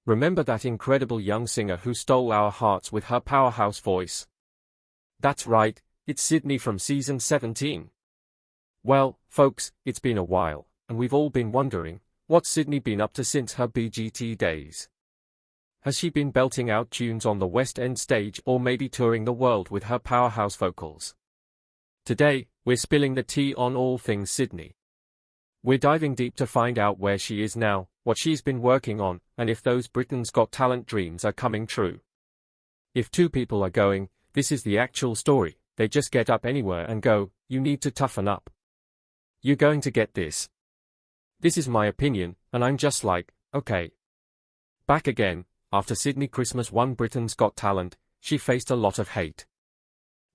Remember that incredible young singer who stole our hearts with her powerhouse voice? That's right, it's Sydnie from season 17. Well, folks, it's been a while, and we've all been wondering, what's Sydnie been up to since her BGT days? Has she been belting out tunes on the West End stage or maybe touring the world with her powerhouse vocals? Today, we're spilling the tea on all things Sydnie. We're diving deep to find out where she is now, what she's been working on, and if those Britain's Got Talent dreams are coming true. If two people are going, this is the actual story, they just get up anywhere and go, you need to toughen up. You're going to get this. This is my opinion, and I'm just like, okay. Back again, after Sydnie Charisma won Britain's Got Talent, she faced a lot of hate.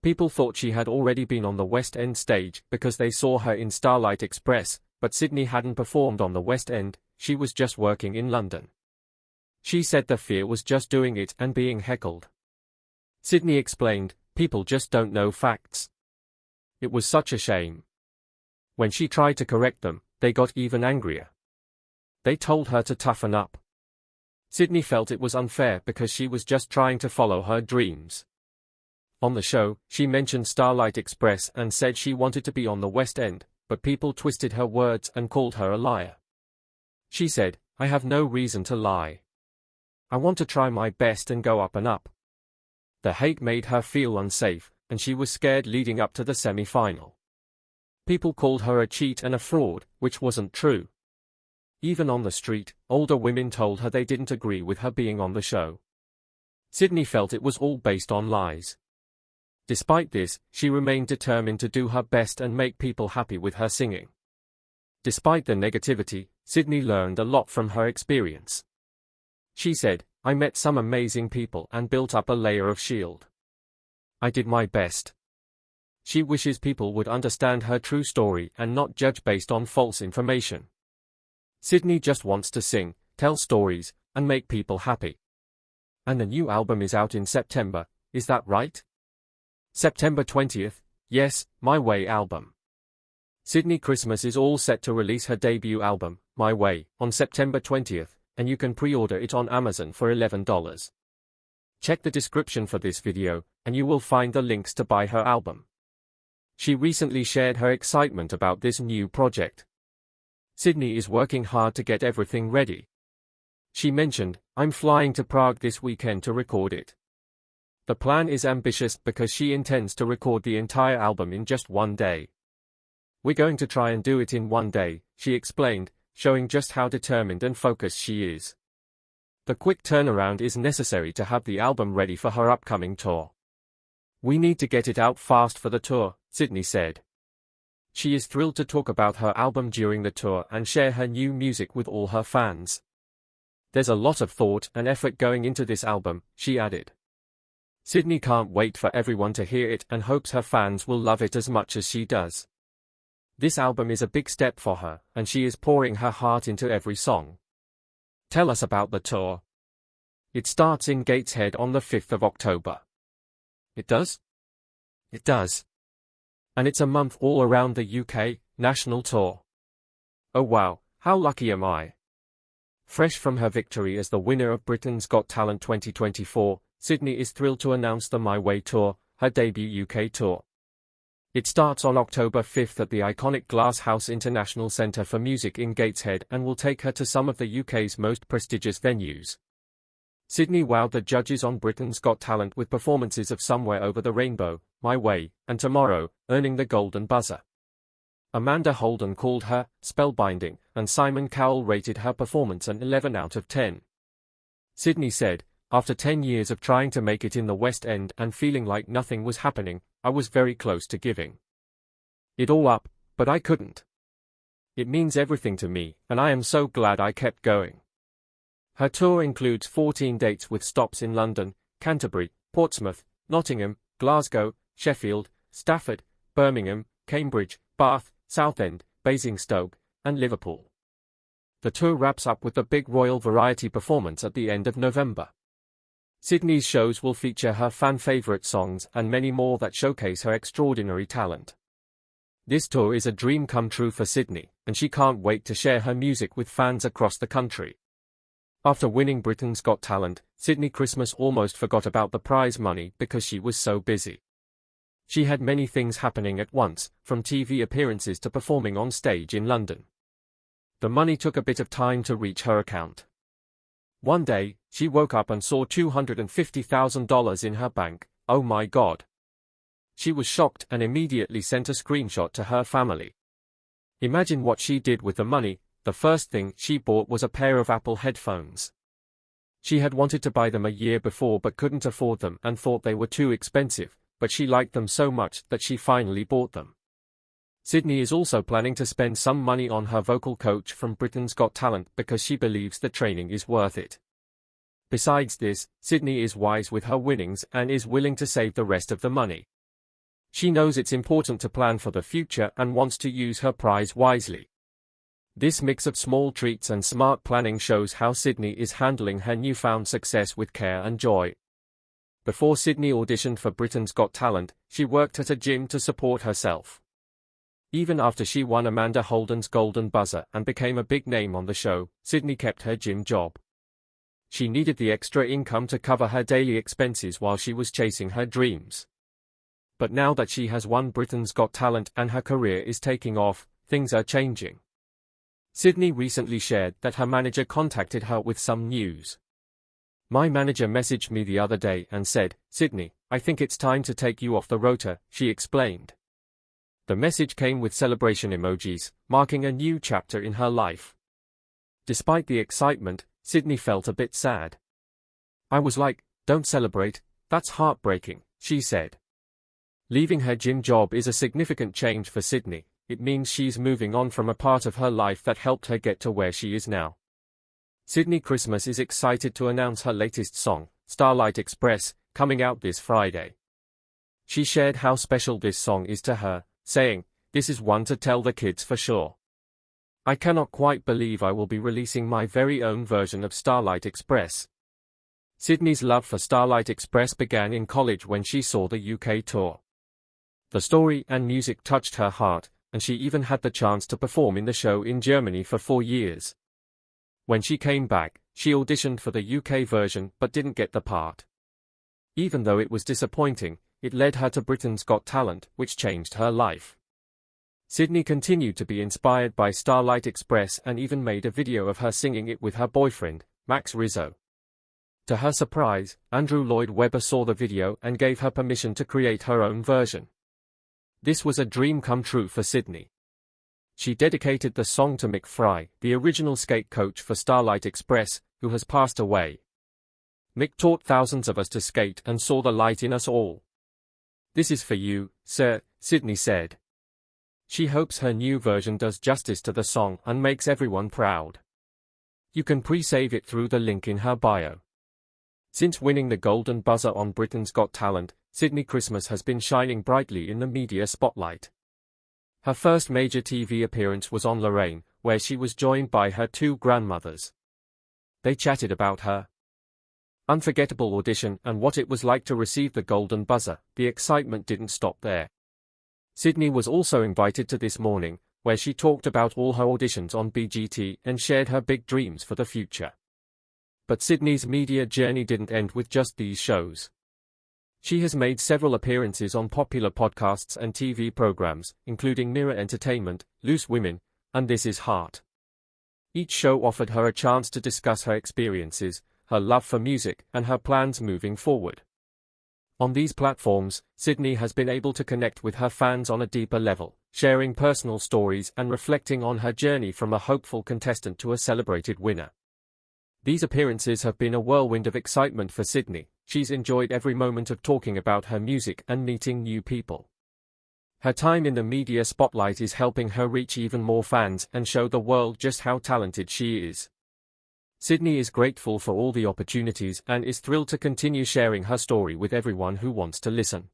People thought she had already been on the West End stage because they saw her in Starlight Express, but Sydnie hadn't performed on the West End, she was just working in London. She said the fear was just doing it and being heckled. Sydnie explained, people just don't know facts. It was such a shame. When she tried to correct them, they got even angrier. They told her to toughen up. Sydnie felt it was unfair because she was just trying to follow her dreams. On the show, she mentioned Starlight Express and said she wanted to be on the West End, but people twisted her words and called her a liar. She said, I have no reason to lie. I want to try my best and go up and up. The hate made her feel unsafe, and she was scared leading up to the semi-final. People called her a cheat and a fraud, which wasn't true. Even on the street, older women told her they didn't agree with her being on the show. Sydnie felt it was all based on lies. Despite this, she remained determined to do her best and make people happy with her singing. Despite the negativity, Sydnie learned a lot from her experience. She said, I met some amazing people and built up a layer of shield. I did my best. She wishes people would understand her true story and not judge based on false information. Sydnie just wants to sing, tell stories, and make people happy. And the new album is out in September, is that right? September 20th, yes, My Way album. Sydnie Charisma is all set to release her debut album, My Way, on September 20th, and you can pre-order it on Amazon for $11. Check the description for this video, and you will find the links to buy her album. She recently shared her excitement about this new project. Sydnie is working hard to get everything ready. She mentioned, I'm flying to Prague this weekend to record it. The plan is ambitious because she intends to record the entire album in just one day. We're going to try and do it in one day, she explained, showing just how determined and focused she is. The quick turnaround is necessary to have the album ready for her upcoming tour. We need to get it out fast for the tour, Sydnie said. She is thrilled to talk about her album during the tour and share her new music with all her fans. There's a lot of thought and effort going into this album, she added. Sydnie can't wait for everyone to hear it and hopes her fans will love it as much as she does. This album is a big step for her, and she is pouring her heart into every song. Tell us about the tour. It starts in Gateshead on the 5th of October. It does? It does. And it's a month all around the UK, national tour. Oh wow, how lucky am I? Fresh from her victory as the winner of Britain's Got Talent 2024, Sydnie is thrilled to announce the My Way Tour, her debut UK tour. It starts on October 5th at the iconic Glass House International Centre for Music in Gateshead and will take her to some of the UK's most prestigious venues. Sydnie wowed the judges on Britain's Got Talent with performances of Somewhere Over the Rainbow, My Way, and Tomorrow, earning the Golden Buzzer. Amanda Holden called her spellbinding, and Simon Cowell rated her performance an 11 out of 10. Sydnie said, after 10 years of trying to make it in the West End and feeling like nothing was happening, I was very close to giving it all up, but I couldn't. It means everything to me, and I am so glad I kept going. Her tour includes 14 dates with stops in London, Canterbury, Portsmouth, Nottingham, Glasgow, Sheffield, Stafford, Birmingham, Cambridge, Bath, Southend, Basingstoke, and Liverpool. The tour wraps up with the big Royal Variety performance at the end of November. Sydnie's shows will feature her fan-favorite songs and many more that showcase her extraordinary talent. This tour is a dream come true for Sydnie, and she can't wait to share her music with fans across the country. After winning Britain's Got Talent, Sydnie Charisma almost forgot about the prize money because she was so busy. She had many things happening at once, from TV appearances to performing on stage in London. The money took a bit of time to reach her account. One day, she woke up and saw $250,000 in her bank. Oh my God! She was shocked and immediately sent a screenshot to her family. Imagine what she did with the money. The first thing she bought was a pair of Apple headphones. She had wanted to buy them a year before but couldn't afford them and thought they were too expensive, but she liked them so much that she finally bought them. Sydnie is also planning to spend some money on her vocal coach from Britain's Got Talent because she believes the training is worth it. Besides this, Sydnie is wise with her winnings and is willing to save the rest of the money. She knows it's important to plan for the future and wants to use her prize wisely. This mix of small treats and smart planning shows how Sydnie is handling her newfound success with care and joy. Before Sydnie auditioned for Britain's Got Talent, she worked at a gym to support herself. Even after she won Amanda Holden's Golden Buzzer and became a big name on the show, Sydnie kept her gym job. She needed the extra income to cover her daily expenses while she was chasing her dreams. But now that she has won Britain's Got Talent and her career is taking off, things are changing. Sydnie recently shared that her manager contacted her with some news. "My manager messaged me the other day and said, 'Sydnie, I think it's time to take you off the rota,'" she explained. The message came with celebration emojis, marking a new chapter in her life. Despite the excitement, Sydnie felt a bit sad. "I was like, don't celebrate, that's heartbreaking," she said. Leaving her gym job is a significant change for Sydnie. It means she's moving on from a part of her life that helped her get to where she is now. Sydnie Charisma is excited to announce her latest song, Starlight Express, coming out this Friday. She shared how special this song is to her, saying, "This is one to tell the kids for sure. I cannot quite believe I will be releasing my very own version of Starlight Express." Sydnie's love for Starlight Express began in college when she saw the UK tour. The story and music touched her heart, and she even had the chance to perform in the show in Germany for 4 years. When she came back, she auditioned for the UK version but didn't get the part. Even though it was disappointing, it led her to Britain's Got Talent, which changed her life. Sydnie continued to be inspired by Starlight Express and even made a video of her singing it with her boyfriend, Max Rizzo. To her surprise, Andrew Lloyd Webber saw the video and gave her permission to create her own version. This was a dream come true for Sydnie. She dedicated the song to Mick Fry, the original skate coach for Starlight Express, who has passed away. "Mick taught thousands of us to skate and saw the light in us all. This is for you, sir," Sydnie said. She hopes her new version does justice to the song and makes everyone proud. You can pre-save it through the link in her bio. Since winning the Golden Buzzer on Britain's Got Talent, Sydnie Charisma has been shining brightly in the media spotlight. Her first major TV appearance was on Lorraine, where she was joined by her 2 grandmothers. They chatted about her unforgettable audition and what it was like to receive the Golden Buzzer. The excitement didn't stop there. Sydnie was also invited to This Morning, where she talked about all her auditions on BGT and shared her big dreams for the future. But Sydnie's media journey didn't end with just these shows. She has made several appearances on popular podcasts and TV programs, including Mirror Entertainment, Loose Women, and This Is Heart. Each show offered her a chance to discuss her experiences, her love for music, and her plans moving forward. On these platforms, Sydnie has been able to connect with her fans on a deeper level, sharing personal stories and reflecting on her journey from a hopeful contestant to a celebrated winner. These appearances have been a whirlwind of excitement for Sydnie. She's enjoyed every moment of talking about her music and meeting new people. Her time in the media spotlight is helping her reach even more fans and show the world just how talented she is. Sydnie is grateful for all the opportunities and is thrilled to continue sharing her story with everyone who wants to listen.